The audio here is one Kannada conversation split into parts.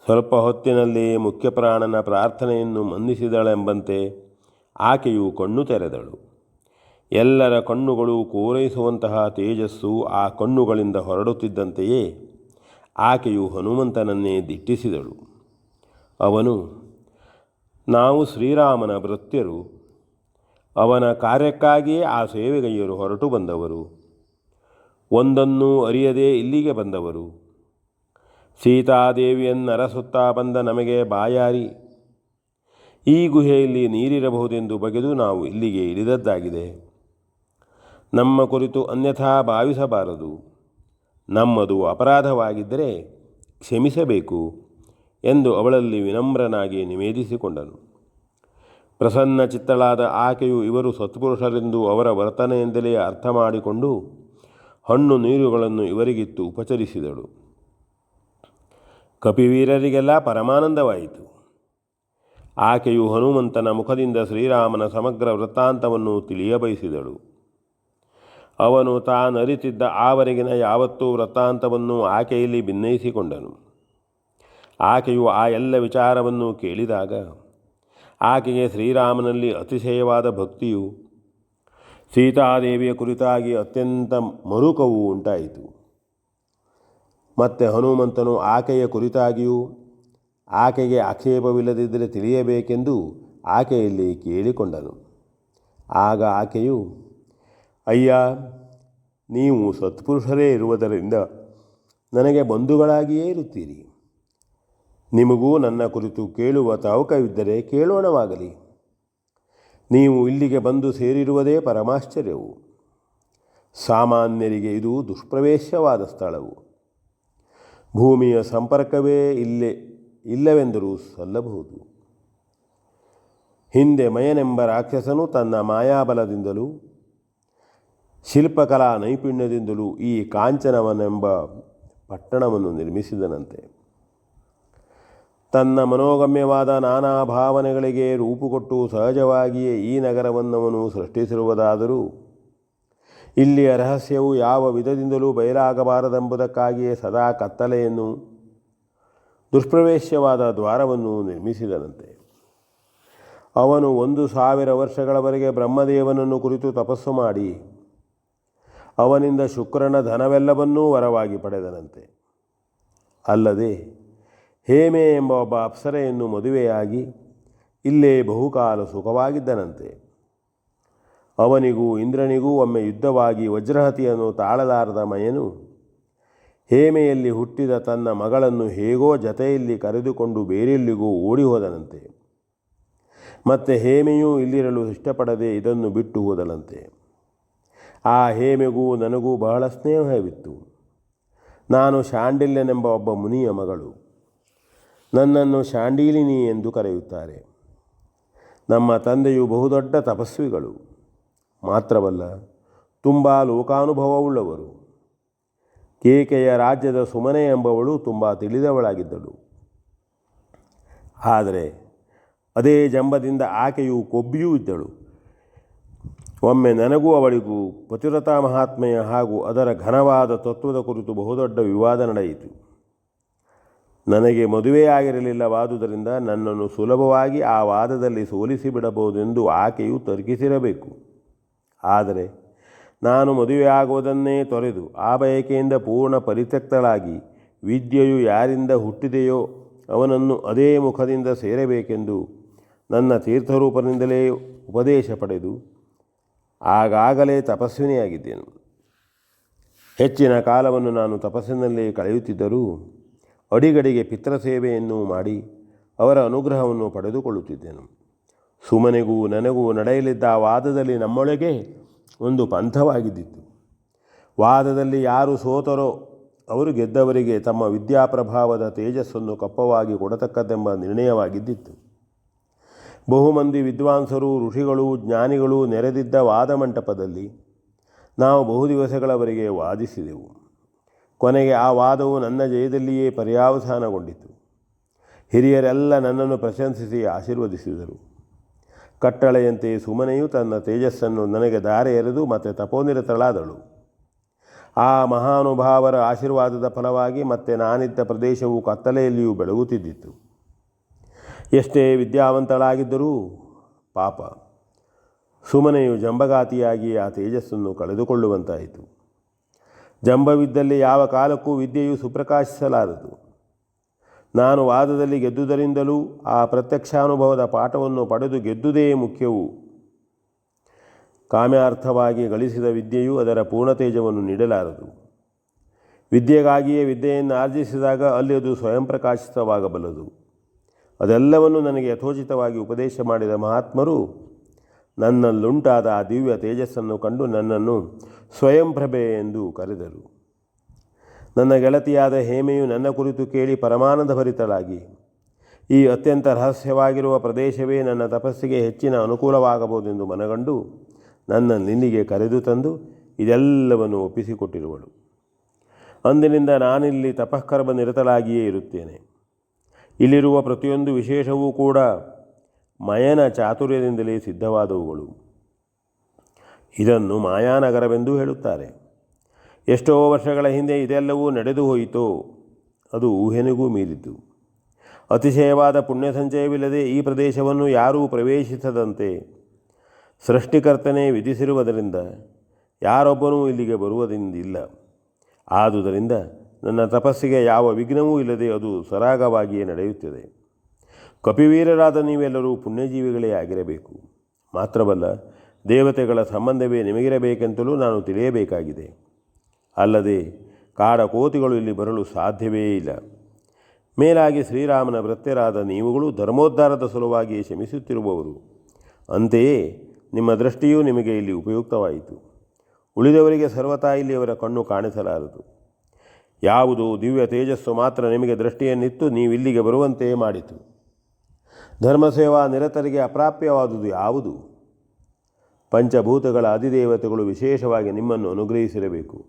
ಸ್ವಲ್ಪ ಹೊತ್ತಿನಲ್ಲಿ ಮುಖ್ಯಪ್ರಾಣನ ಪ್ರಾರ್ಥನೆಯನ್ನು ಮನ್ನಿಸಿದಳೆಂಬಂತೆ ಆಕೆಯು ಕಣ್ಣು ತೆರೆದಳು. ಎಲ್ಲರ ಕಣ್ಣುಗಳು ಕೋರೈಸುವಂತಹ ತೇಜಸ್ಸು ಆ ಕಣ್ಣುಗಳಿಂದ ಹೊರಡುತ್ತಿದ್ದಂತೆಯೇ ಆಕೆಯು ಹನುಮಂತನನ್ನೇ ದಿಟ್ಟಿಸಿದಳು. ಅವನು, ನಾವು ಶ್ರೀರಾಮನ ಭೃತ್ಯರು, ಅವನ ಕಾರ್ಯಕ್ಕಾಗಿಯೇ ಆ ಸೇವೆಗೈಯರು ಹೊರಟು ಬಂದವರು, ಒಂದನ್ನೂ ಅರಿಯದೇ ಇಲ್ಲಿಗೆ ಬಂದವರು. ಸೀತಾದೇವಿಯನ್ನರಸುತ್ತಾ ಬಂದ ನಮಗೆ ಬಾಯಾರಿ ಈ ಗುಹೆಯಲ್ಲಿ ನೀರಿರಬಹುದೆಂದು ಬಗೆದು ನಾವು ಇಲ್ಲಿಗೆ ಇಳಿದದ್ದಾಗಿದೆ. ನಮ್ಮ ಕುರಿತು ಅನ್ಯಥಾ ಭಾವಿಸಬಾರದು. ನಮ್ಮದು ಅಪರಾಧವಾಗಿದ್ದರೆ ಕ್ಷಮಿಸಬೇಕು ಎಂದು ಅವಳಲ್ಲಿ ವಿನಮ್ರನಾಗಿ ನಿವೇದಿಸಿಕೊಂಡನು. ಪ್ರಸನ್ನ ಚಿತ್ತಳಾದ ಆಕೆಯು ಇವರು ಸತ್ಪುರುಷರೆಂದು ಅವರ ವರ್ತನೆಯಿಂದಲೇ ಅರ್ಥ ಮಾಡಿಕೊಂಡು ಹಣ್ಣು ನೀರುಗಳನ್ನು ಇವರಿಗಿತ್ತು ಉಪಚರಿಸಿದಳು. ಕಪಿವೀರರಿಗೆಲ್ಲ ಪರಮಾನಂದವಾಯಿತು. ಆಕೆಯು ಹನುಮಂತನ ಮುಖದಿಂದ ಶ್ರೀರಾಮನ ಸಮಗ್ರ ವೃತ್ತಾಂತವನ್ನು ತಿಳಿಯಬಯಸಿದಳು. ಅವನು ತಾನರಿತಿದ್ದ ಆವರೆಗಿನ ಯಾವತ್ತೂ ವೃತ್ತಾಂತವನ್ನು ಆಕೆಯಲ್ಲಿ ಭಿನ್ನಯಿಸಿಕೊಂಡನು. ಆಕೆಯು ಆ ಎಲ್ಲ ವಿಚಾರವನ್ನು ಕೇಳಿದಾಗ ಆಕೆಗೆ ಶ್ರೀರಾಮನಲ್ಲಿ ಅತಿಶಯವಾದ ಭಕ್ತಿಯು, ಸೀತಾದೇವಿಯ ಕುರಿತಾಗಿ ಅತ್ಯಂತ ಮರುಕವು ಉಂಟಾಯಿತು. ಮತ್ತು ಹನುಮಂತನು ಆಕೆಯ ಕುರಿತಾಗಿಯೂ ಆಕೆಗೆ ಆಕ್ಷೇಪವಿಲ್ಲದಿದ್ದರೆ ತಿಳಿಯಬೇಕೆಂದು ಆಕೆಯಲ್ಲಿ ಕೇಳಿಕೊಂಡನು. ಆಗ ಆಕೆಯು, ಅಯ್ಯ, ನೀವು ಸತ್ಪುರುಷರೇ ಇರುವುದರಿಂದ ನನಗೆ ಬಂಧುಗಳಾಗಿಯೇ ಇರುತ್ತೀರಿ. ನಿಮಗೂ ನನ್ನ ಕುರಿತು ಕೇಳುವ ತವಕವಿದ್ದರೆ ಕೇಳೋಣವಾಗಲಿ. ನೀವು ಇಲ್ಲಿಗೆ ಬಂದು ಸೇರಿರುವುದೇ ಪರಮಾಶ್ಚರ್ಯವು. ಸಾಮಾನ್ಯರಿಗೆ ಇದು ದುಷ್ಪ್ರವೇಶವಾದ ಸ್ಥಳವು. ಭೂಮಿಯ ಸಂಪರ್ಕವೇ ಇಲ್ಲವೆಂದರೂ ಸಲ್ಲಬಹುದು. ಹಿಂದೆ ಮಯನೆಂಬ ರಾಕ್ಷಸನು ತನ್ನ ಮಾಯಾಬಲದಿಂದಲೂ ಶಿಲ್ಪಕಲಾ ನೈಪುಣ್ಯದಿಂದಲೂ ಈ ಕಾಂಚನವನೆಂಬ ಪಟ್ಟಣವನ್ನು ನಿರ್ಮಿಸಿದನಂತೆ. ತನ್ನ ಮನೋಗಮ್ಯವಾದ ನಾನಾ ಭಾವನೆಗಳಿಗೆ ರೂಪುಕೊಟ್ಟು ಸಹಜವಾಗಿಯೇ ಈ ನಗರವನ್ನವನು ಸೃಷ್ಟಿಸಿರುವುದಾದರೂ ಇಲ್ಲಿಯ ರಹಸ್ಯವು ಯಾವ ವಿಧದಿಂದಲೂ ಬಯಲಾಗಬಾರದೆಂಬುದಕ್ಕಾಗಿಯೇ ಸದಾ ಕತ್ತಲೆಯನ್ನು, ದುಷ್ಪ್ರವೇಶ್ಯವಾದ ದ್ವಾರವನ್ನು ನಿರ್ಮಿಸಿದನಂತೆ. ಅವನು 1000 ವರ್ಷಗಳವರೆಗೆ ಬ್ರಹ್ಮದೇವನನ್ನು ಕುರಿತು ತಪಸ್ಸು ಮಾಡಿ ಅವನಿಂದ ಶುಕ್ರನ ಧನವೆಲ್ಲವನ್ನೂ ವರವಾಗಿ ಪಡೆದನಂತೆ. ಅಲ್ಲದೆ ಹೇಮೆ ಎಂಬ ಒಬ್ಬ ಅಪ್ಸರೆಯನ್ನು ಮದುವೆಯಾಗಿ ಇಲ್ಲೇ ಬಹುಕಾಲ ಸುಖವಾಗಿದ್ದನಂತೆ. ಅವನಿಗೂ ಇಂದ್ರನಿಗೂ ಒಮ್ಮೆ ಯುದ್ಧವಾಗಿ ವಜ್ರಹತಿಯನ್ನು ತಾಳಲಾರದ ಮಯನು ಹೇಮೆಯಲ್ಲಿ ಹುಟ್ಟಿದ ತನ್ನ ಮಗಳನ್ನು ಹೇಗೋ ಜತೆಯಲ್ಲಿ ಕರೆದುಕೊಂಡು ಬೇರೆಲ್ಲಿಗೂ ಓಡಿ ಹೋದನಂತೆ. ಮತ್ತು ಹೇಮೆಯೂ ಇಲ್ಲಿರಲು ಇಷ್ಟಪಡದೆ ಇದನ್ನು ಬಿಟ್ಟು ಹೋದನಂತೆ. ಆ ಹೇಮೆಗೂ ನನಗೂ ಬಹಳ ಸ್ನೇಹವಿತ್ತು. ನಾನು ಶಾಂಡಿಲ್ಯನೆಂಬ ಒಬ್ಬ ಮುನಿಯ ಮಗಳು. ನನ್ನನ್ನು ಶಾಂಡಿಲಿನಿ ಎಂದು ಕರೆಯುತ್ತಾರೆ. ನಮ್ಮ ತಂದೆಯು ಬಹುದೊಡ್ಡ ತಪಸ್ವಿಗಳು. ಮಾತ್ರವಲ್ಲ, ತುಂಬ ಲೋಕಾನುಭವವುಳ್ಳವರು. ಕೇಕೆಯ ರಾಜ್ಯದ ಸುಮನೆ ಎಂಬವಳು ತುಂಬ ತಿಳಿದವಳಾಗಿದ್ದಳು. ಆದರೆ ಅದೇ ಜಂಬದಿಂದ ಆಕೆಯು ಕೊಬ್ಬಿಯೂ ಇದ್ದಳು. ಒಮ್ಮೆ ನನಗೂ ಅವಳಿಗೂ ಪತಿವ್ರತಾ ಮಹಾತ್ಮೆಯ ಹಾಗೂ ಅದರ ಘನವಾದ ತತ್ವದ ಕುರಿತು ಬಹುದೊಡ್ಡ ವಿವಾದ ನಡೆಯಿತು. ನನಗೆ ಮದುವೆಯಾಗಿರಲಿಲ್ಲವಾದುದರಿಂದ ನನ್ನನ್ನು ಸುಲಭವಾಗಿ ಆ ವಾದದಲ್ಲಿ ಸೋಲಿಸಿಬಿಡಬಹುದೆಂದು ಆಕೆಯು ತರ್ಕಿಸಿರಬೇಕು. ಆದರೆ ನಾನು ಮದುವೆಯಾಗುವುದನ್ನೇ ತೊರೆದು ಆ ಬಯಕೆಯಿಂದ ಪೂರ್ಣ ಪರಿತ್ಯಕ್ತಳಾಗಿ ವಿದ್ಯೆಯು ಯಾರಿಂದ ಹುಟ್ಟಿದೆಯೋ ಅವನನ್ನು ಅದೇ ಮುಖದಿಂದ ಸೇರಬೇಕೆಂದು ನನ್ನ ತೀರ್ಥರೂಪದಿಂದಲೇ ಉಪದೇಶ ಪಡೆದು ಆಗಾಗಲೇ ತಪಸ್ವಿನಿಯಾಗಿದ್ದೆನು. ಹೆಚ್ಚಿನ ಕಾಲವನ್ನು ನಾನು ತಪಸ್ಸಿನಲ್ಲೇ ಕಳೆಯುತ್ತಿದ್ದರೂ ಅಡಿಗಡಿಗೆ ಪಿತೃಸೇವೆಯನ್ನು ಮಾಡಿ ಅವರ ಅನುಗ್ರಹವನ್ನು ಪಡೆದುಕೊಳ್ಳುತ್ತಿದ್ದೆನು. ಸುಮನೆಗೂ ನನಗೂ ನಡೆಯಲಿದ್ದ ವಾದದಲ್ಲಿ ನಮ್ಮೊಳಗೆ ಒಂದು ಪಂಥವಾಗಿದ್ದಿತು. ವಾದದಲ್ಲಿ ಯಾರು ಸೋತರೋ ಅವರು ಗೆದ್ದವರಿಗೆ ತಮ್ಮ ವಿದ್ಯಾಪ್ರಭಾವದ ತೇಜಸ್ಸನ್ನು ಕಪ್ಪವಾಗಿ ಕೊಡತಕ್ಕದ್ದೆಂಬ ನಿರ್ಣಯವಾಗಿದ್ದಿತ್ತು. ಬಹುಮಂದಿ ವಿದ್ವಾಂಸರು, ಋಷಿಗಳು, ಜ್ಞಾನಿಗಳು ನೆರೆದಿದ್ದ ವಾದಮಂಟಪದಲ್ಲಿ ನಾವು ಬಹುದಿವಸಗಳವರೆಗೆ ವಾದಿಸಿದೆವು. ಕೊನೆಗೆ ಆ ವಾದವು ನನ್ನ ಜಯದಲ್ಲಿಯೇ ಪರ್ಯಾವಸಾನಗೊಂಡಿತು. ಹಿರಿಯರೆಲ್ಲ ನನ್ನನ್ನು ಪ್ರಶಂಸಿಸಿ ಆಶೀರ್ವದಿಸಿದರು. ಕಟ್ಟಳೆಯಂತೆ ಸುಮನೆಯು ತನ್ನ ತೇಜಸ್ಸನ್ನು ನನಗೆ ಧಾರೆ ಎರೆದು ಮತ್ತೆ ತಪೋನಿರತಳಾದಳು. ಆ ಮಹಾನುಭಾವರ ಆಶೀರ್ವಾದದ ಫಲವಾಗಿ ಮತ್ತೆ ನಾನಿದ್ದ ಪ್ರದೇಶವು ಕತ್ತಲೆಯಲ್ಲಿಯೂ ಬೆಳಗುತ್ತಿದ್ದಿತು. ಎಷ್ಟೇ ವಿದ್ಯಾವಂತಳಾಗಿದ್ದರೂ ಪಾಪ ಸುಮನೆಯು ಜಂಬಘಾತಿಯಾಗಿ ಆ ತೇಜಸ್ಸನ್ನು ಕಳೆದುಕೊಳ್ಳುವಂತಾಯಿತು. ಜಂಬವಿದ್ದಲ್ಲಿ ಯಾವ ಕಾಲಕ್ಕೂ ವಿದ್ಯೆಯು ಸುಪ್ರಕಾಶಿಸಲಾರದು. ನಾನು ವಾದದಲ್ಲಿ ಗೆದ್ದುದರಿಂದಲೂ ಆ ಪ್ರತ್ಯಕ್ಷಾನುಭವದ ಪಾಠವನ್ನು ಪಡೆದು ಗೆದ್ದುದೇ ಮುಖ್ಯವು. ಕಾಮ್ಯಾರ್ಥವಾಗಿ ಗಳಿಸಿದ ವಿದ್ಯೆಯು ಅದರ ಪೂರ್ಣತೇಜವನ್ನು ನೀಡಲಾರದು. ವಿದ್ಯೆಗಾಗಿಯೇ ವಿದ್ಯೆಯನ್ನು ಆರ್ಜಿಸಿದಾಗ ಅಲ್ಲಿ ಅದು ಸ್ವಯಂ ಪ್ರಕಾಶಿತವಾಗಬಲ್ಲದು. ಅದೆಲ್ಲವನ್ನು ನನಗೆ ಯಥೋಚಿತವಾಗಿ ಉಪದೇಶ ಮಾಡಿದ ಮಹಾತ್ಮರು ನನ್ನಲ್ಲುಂಟಾದ ಆ ದಿವ್ಯ ತೇಜಸ್ಸನ್ನು ಕಂಡು ನನ್ನನ್ನು ಸ್ವಯಂ ಪ್ರಭೆ ಎಂದು ಕರೆದರು. ನನ್ನ ಗೆಳತಿಯಾದ ಹೇಮೆಯು ನನ್ನ ಕುರಿತು ಕೇಳಿ ಪರಮಾನಂದ ಭರಿತಳಾಗಿ, ಈ ಅತ್ಯಂತ ರಹಸ್ಯವಾಗಿರುವ ಪ್ರದೇಶವೇ ನನ್ನ ತಪಸ್ಸಿಗೆ ಹೆಚ್ಚಿನ ಅನುಕೂಲವಾಗಬಹುದೆಂದು ಮನಗಂಡು ನನ್ನನ್ನಿಲ್ಲಿಗೆ ಕರೆದು ತಂದು ಇದೆಲ್ಲವನ್ನು ಒಪ್ಪಿಸಿಕೊಟ್ಟಿರುವಳು. ಅಂದಿನಿಂದ ನಾನಿಲ್ಲಿ ತಪಃಕರ್ಮ ನಿರತಳಾಗಿಯೇ ಇರುತ್ತೇನೆ. ಇಲ್ಲಿರುವ ಪ್ರತಿಯೊಂದು ವಿಶೇಷವೂ ಕೂಡ ಮಯನ ಚಾತುರ್ಯದಿಂದಲೇ ಸಿದ್ಧವಾದವುಗಳು. ಇದನ್ನು ಮಾಯಾನಗರವೆಂದೂ ಹೇಳುತ್ತಾರೆ. ಎಷ್ಟೋ ವರ್ಷಗಳ ಹಿಂದೆ ಇದೆಲ್ಲವೂ ನಡೆದು ಹೋಯಿತೋ ಅದು ಊಹೆನಿಗೂ ಮೀರಿತು. ಅತಿಶಯವಾದ ಪುಣ್ಯ ಸಂಚಯವಿಲ್ಲದೆ ಈ ಪ್ರದೇಶವನ್ನು ಯಾರೂ ಪ್ರವೇಶಿಸದಂತೆ ಸೃಷ್ಟಿಕರ್ತನೇ ವಿಧಿಸಿರುವುದರಿಂದ ಯಾರೊಬ್ಬನೂ ಇಲ್ಲಿಗೆ ಬರುವುದೆಂದಿಲ್ಲ. ಆದುದರಿಂದ ನನ್ನ ತಪಸ್ಸಿಗೆ ಯಾವ ವಿಘ್ನವೂ ಇಲ್ಲದೆ ಅದು ಸರಾಗವಾಗಿಯೇ ನಡೆಯುತ್ತದೆ. ಕಪಿವೀರರಾದ ನೀವೆಲ್ಲರೂ ಪುಣ್ಯಜೀವಿಗಳೇ ಆಗಿರಬೇಕು. ಮಾತ್ರವಲ್ಲ, ದೇವತೆಗಳ ಸಂಬಂಧವೇ ನಿಮಗಿರಬೇಕೆಂತಲೂ ನಾನು ತಿಳಿಯಬೇಕಾಗಿದೆ. ಅಲ್ಲದೆ ಕಾಡಕೋತಿಗಳು ಇಲ್ಲಿ ಬರಲು ಸಾಧ್ಯವೇ ಇಲ್ಲ. ಮೇಲಾಗಿ ಶ್ರೀರಾಮನ ಭೃತ್ಯರಾದ ನೀವುಗಳು ಧರ್ಮೋದ್ಧಾರದ ಸಲುವಾಗಿ ಶ್ರಮಿಸುತ್ತಿರುವವರು. ಅಂತೆಯೇ ನಿಮ್ಮ ದೃಷ್ಟಿಯೂ ನಿಮಗೆ ಇಲ್ಲಿ ಉಪಯುಕ್ತವಾಯಿತು. ಉಳಿದವರಿಗೆ ಸರ್ವತಾ ಇಲ್ಲಿ ಅವರ ಕಣ್ಣು ಕಾಣಿಸಲಾರದು. ಯಾವುದು ದಿವ್ಯ ತೇಜಸ್ಸು ಮಾತ್ರ ನಿಮಗೆ ದೃಷ್ಟಿಯನ್ನಿತ್ತು ನೀವಿಲ್ಲಿಗೆ ಬರುವಂತೆಯೇ ಮಾಡಿತು. ಧರ್ಮಸೇವಾ ನಿರತರಿಗೆ ಅಪ್ರಾಪ್ಯವಾದುದು ಯಾವುದು? ಪಂಚಭೂತಗಳ ಅಧಿದೇವತೆಗಳು ವಿಶೇಷವಾಗಿ ನಿಮ್ಮನ್ನು ಅನುಗ್ರಹಿಸಿರಬೇಕು.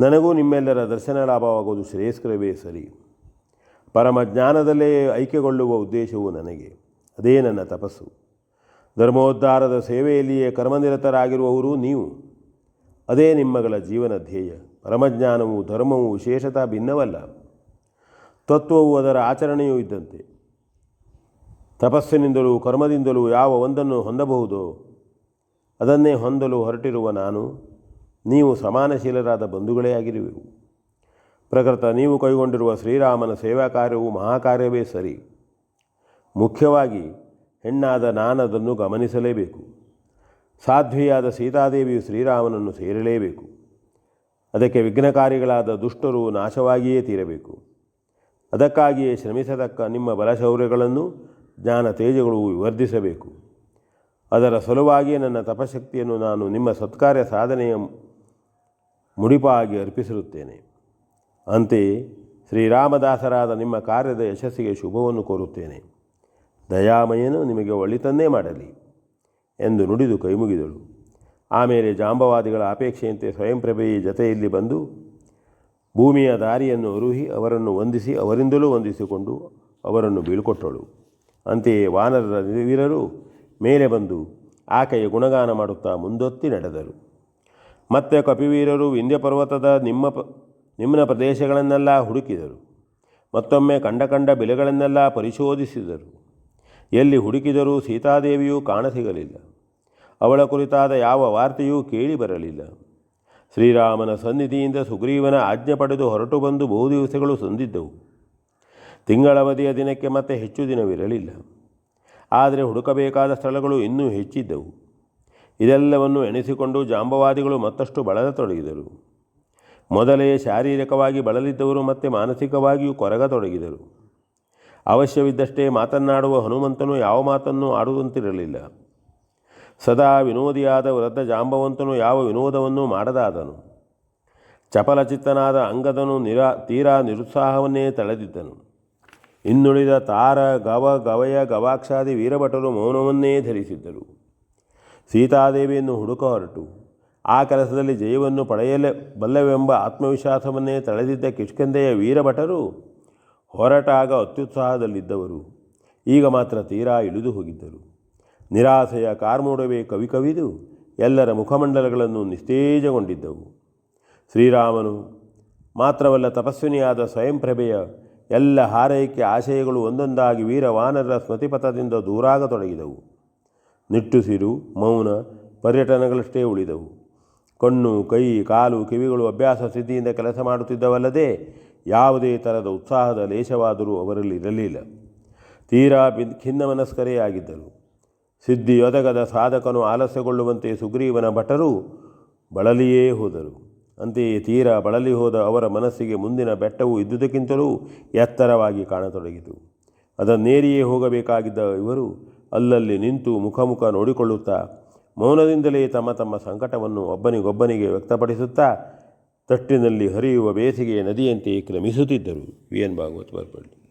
ನನಗೂ ನಿಮ್ಮೆಲ್ಲರ ದರ್ಶನ ಲಾಭವಾಗುವುದು ಶ್ರೇಯಸ್ಕರವೇ ಸರಿ. ಪರಮಜ್ಞಾನದಲ್ಲೇ ಐಕ್ಯಗೊಳ್ಳುವ ಉದ್ದೇಶವು ನನಗೆ. ಅದೇ ನನ್ನ ತಪಸ್ಸು. ಧರ್ಮೋದ್ಧಾರದ ಸೇವೆಯಲ್ಲಿಯೇ ಕರ್ಮನಿರತರಾಗಿರುವವರು ನೀವು. ಅದೇ ನಿಮ್ಮಗಳ ಜೀವನ ಧ್ಯೇಯ. ಪರಮಜ್ಞಾನವು ಧರ್ಮವು ವಿಶೇಷತಃ ಭಿನ್ನವಲ್ಲ. ತತ್ವವು ಅದರ ಆಚರಣೆಯೂ ಇದ್ದಂತೆ. ತಪಸ್ಸಿನಿಂದಲೂ ಕರ್ಮದಿಂದಲೂ ಯಾವ ಒಂದನ್ನು ಹೊಂದಬಹುದೋ ಅದನ್ನೇ ಹೊಂದಲು ಹೊರಟಿರುವ ನಾನು, ನೀವು ಸಮಾನಶೀಲರಾದ ಬಂಧುಗಳೇ ಆಗಿರುವೆವು. ಪ್ರಕೃತ ನೀವು ಕೈಗೊಂಡಿರುವ ಶ್ರೀರಾಮನ ಸೇವಾ ಕಾರ್ಯವು ಮಹಾಕಾರ್ಯವೇ ಸರಿ. ಮುಖ್ಯವಾಗಿ ಹೆಣ್ಣಾದ ನಾನದನ್ನು ಗಮನಿಸಲೇಬೇಕು. ಸಾಧ್ವಿಯಾದ ಸೀತಾದೇವಿಯು ಶ್ರೀರಾಮನನ್ನು ಸೇರಲೇಬೇಕು. ಅದಕ್ಕೆ ವಿಘ್ನಕಾರಿಗಳಾದ ದುಷ್ಟರು ನಾಶವಾಗಿಯೇ ತೀರಬೇಕು. ಅದಕ್ಕಾಗಿಯೇ ಶ್ರಮಿಸತಕ್ಕ ನಿಮ್ಮ ಬಲಶೌರ್ಯಗಳನ್ನು ಜ್ಞಾನ ತೇಜಗಳು ವಿವರ್ಧಿಸಬೇಕು. ಅದರ ಸಲುವಾಗಿಯೇ ನನ್ನ ತಪಶಕ್ತಿಯನ್ನು ನಾನು ನಿಮ್ಮ ಸತ್ಕಾರ್ಯ ಸಾಧನೆಯ ಮುಡಿಪಾಗಿ ಅರ್ಪಿಸಿರುತ್ತೇನೆ. ಅಂತೆಯೇ ಶ್ರೀರಾಮದಾಸರಾದ ನಿಮ್ಮ ಕಾರ್ಯದ ಯಶಸ್ಸಿಗೆ ಶುಭವನ್ನು ಕೋರುತ್ತೇನೆ. ದಯಾಮಯನು ನಿಮಗೆ ಒಳಿತನ್ನೇ ಮಾಡಲಿ ಎಂದು ನುಡಿದು ಕೈಮುಗಿದಳು. ಆಮೇಲೆ ಜಾಂಬವಾದಿಗಳ ಅಪೇಕ್ಷೆಯಂತೆ ಸ್ವಯಂಪ್ರಭೆಯ ಜತೆಯಲ್ಲಿ ಬಂದು ಭೂಮಿಯ ದಾರಿಯನ್ನು ಅರುಹಿ ಅವರನ್ನು ವಂದಿಸಿ ಅವರಿಂದಲೂ ವಂದಿಸಿಕೊಂಡು ಅವರನ್ನು ಬೀಳ್ಕೊಟ್ಟಳು. ಅಂತೆಯೇ ವಾನರರ ವೀರರು ಮೇಲೆ ಬಂದು ಆಕೆಯ ಗುಣಗಾನ ಮಾಡುತ್ತಾ ಮುಂದೊತ್ತಿ ನಡೆದರು. ಮತ್ತೆ ಕಪಿವೀರರು ವಿಂಧ್ಯ ಪರ್ವತದ ನಿಮ್ನ ಪ್ರದೇಶಗಳನ್ನೆಲ್ಲ ಹುಡುಕಿದರು. ಮತ್ತೊಮ್ಮೆ ಕಂಡ ಬೆಲೆಗಳನ್ನೆಲ್ಲ ಪರಿಶೋಧಿಸಿದರು. ಎಲ್ಲಿ ಹುಡುಕಿದರೂ ಸೀತಾದೇವಿಯೂ ಕಾಣಸಿಗಲಿಲ್ಲ. ಅವಳ ಕುರಿತಾದ ಯಾವ ವಾರ್ತೆಯೂ ಕೇಳಿ ಬರಲಿಲ್ಲ. ಶ್ರೀರಾಮನ ಸನ್ನಿಧಿಯಿಂದ ಸುಗ್ರೀವನ ಆಜ್ಞೆ ಪಡೆದು ಹೊರಟು ಬಂದು ಬಹು ದಿವಸಗಳು ಸಂದಿದ್ದವು. ತಿಂಗಳವಧಿಯ ದಿನಕ್ಕೆ ಮತ್ತೆ ಹೆಚ್ಚು ದಿನವಿರಲಿಲ್ಲ. ಆದರೆ ಹುಡುಕಬೇಕಾದ ಸ್ಥಳಗಳು ಇನ್ನೂ ಹೆಚ್ಚಿದ್ದವು. ಇದೆಲ್ಲವನ್ನು ಎಣಿಸಿಕೊಂಡು ಜಾಂಬವಾದಿಗಳು ಮತ್ತಷ್ಟು ಬಳಲತೊಡಗಿದರು. ಮೊದಲೇ ಶಾರೀರಿಕವಾಗಿ ಬಳಲಿದ್ದವರು ಮತ್ತೆ ಮಾನಸಿಕವಾಗಿಯೂ ಕೊರಗತೊಡಗಿದರು. ಅವಶ್ಯವಿದ್ದಷ್ಟೇ ಮಾತನ್ನಾಡುವ ಹನುಮಂತನು ಯಾವ ಮಾತನ್ನೂ ಆಡುವಂತಿರಲಿಲ್ಲ. ಸದಾ ವಿನೋದಿಯಾದ ವೃದ್ಧ ಜಾಂಬವಂತನು ಯಾವ ವಿನೋದವನ್ನೂ ಮಾಡದಾದನು. ಚಪಲಚಿತ್ತನಾದ ಅಂಗದನು ತೀರಾ ನಿರುತ್ಸಾಹವನ್ನೇ ತಳೆದಿದ್ದನು. ಇನ್ನುಳಿದ ತಾರ ಗವಯ ಗವಾಕ್ಷಾದಿ ವೀರಭಟರು ಮೌನವನ್ನೇ ಧರಿಸಿದ್ದರು. ಸೀತಾದೇವಿಯನ್ನು ಹುಡುಕ ಹೊರಟು ಆ ಕೆಲಸದಲ್ಲಿ ಜಯವನ್ನು ಪಡೆಯಬಲ್ಲವೆಂಬ ಆತ್ಮವಿಶ್ವಾಸವನ್ನೇ ತಳೆದಿದ್ದ ಕಿಷ್ಕಿಂಧೆಯ ವೀರಭಟರು ಹೊರಟಾಗ ಅತ್ಯುತ್ಸಾಹದಲ್ಲಿದ್ದವರು ಈಗ ಮಾತ್ರ ತೀರಾ ಇಳಿದು ಹೋಗಿದ್ದರು. ನಿರಾಸೆಯ ಕಾರ್ಮೂಡವೇ ಕವಿದು ಎಲ್ಲರ ಮುಖಮಂಡಲಗಳನ್ನು ನಿಸ್ತೇಜಗೊಂಡಿದ್ದವು. ಶ್ರೀರಾಮನು ಮಾತ್ರವಲ್ಲ, ತಪಸ್ವಿನಿಯಾದ ಸ್ವಯಂಪ್ರಭೆಯ ಎಲ್ಲ ಹಾರೈಕೆ ಆಶಯಗಳು ಒಂದೊಂದಾಗಿ ವೀರವಾನರ ಸ್ಮೃತಿಪಥದಿಂದ ದೂರಾಗತೊಡಗಿದವು. ನಿಟ್ಟುಸಿರು, ಮೌನ, ಪರ್ಯಟನಗಳಷ್ಟೇ ಉಳಿದವು. ಕಣ್ಣು, ಕೈ, ಕಾಲು, ಕಿವಿಗಳು ಅಭ್ಯಾಸ ಸ್ಥಿತಿಯಿಂದ ಕೆಲಸ ಮಾಡುತ್ತಿದ್ದವಲ್ಲದೆ ಯಾವುದೇ ಥರದ ಉತ್ಸಾಹದ ಲೇಷವಾದರೂ ಅವರಲ್ಲಿ ಇರಲಿಲ್ಲ. ತೀರಾ ಖಿನ್ನಮನಸ್ಕರೇ ಆಗಿದ್ದರು. ಸಿದ್ಧಿಯೊದಗದ ಸಾಧಕನು ಆಲಸ್ಯಗೊಳ್ಳುವಂತೆ ಸುಗ್ರೀವನ ಭಟರು ಬಳಲಿಯೇ ಹೋದರು. ಅಂತೆಯೇ ತೀರಾ ಬಳಲಿ ಹೋದ ಅವರ ಮನಸ್ಸಿಗೆ ಮುಂದಿನ ಬೆಟ್ಟವು ಇದ್ದುದಕ್ಕಿಂತಲೂ ಎತ್ತರವಾಗಿ ಕಾಣತೊಡಗಿತು. ಅದನ್ನೇರಿಯೇ ಹೋಗಬೇಕಾಗಿದ್ದ ಇವರು ಅಲ್ಲಲ್ಲಿ ನಿಂತು ಮುಖ ನೋಡಿಕೊಳ್ಳುತ್ತಾ ಮೌನದಿಂದಲೇ ತಮ್ಮ ತಮ್ಮ ಸಂಕಟವನ್ನು ಒಬ್ಬನಿಗೊಬ್ಬನಿಗೆ ವ್ಯಕ್ತಪಡಿಸುತ್ತಾ ತಟ್ಟಿನಲ್ಲಿ ಹರಿಯುವ ಬೇಸಿಗೆಯ ನದಿಯಂತೆ ಕ್ರಮಿಸುತ್ತಿದ್ದರು. V N Bhagwat ಬರ್ಪಳ್ಳಿ.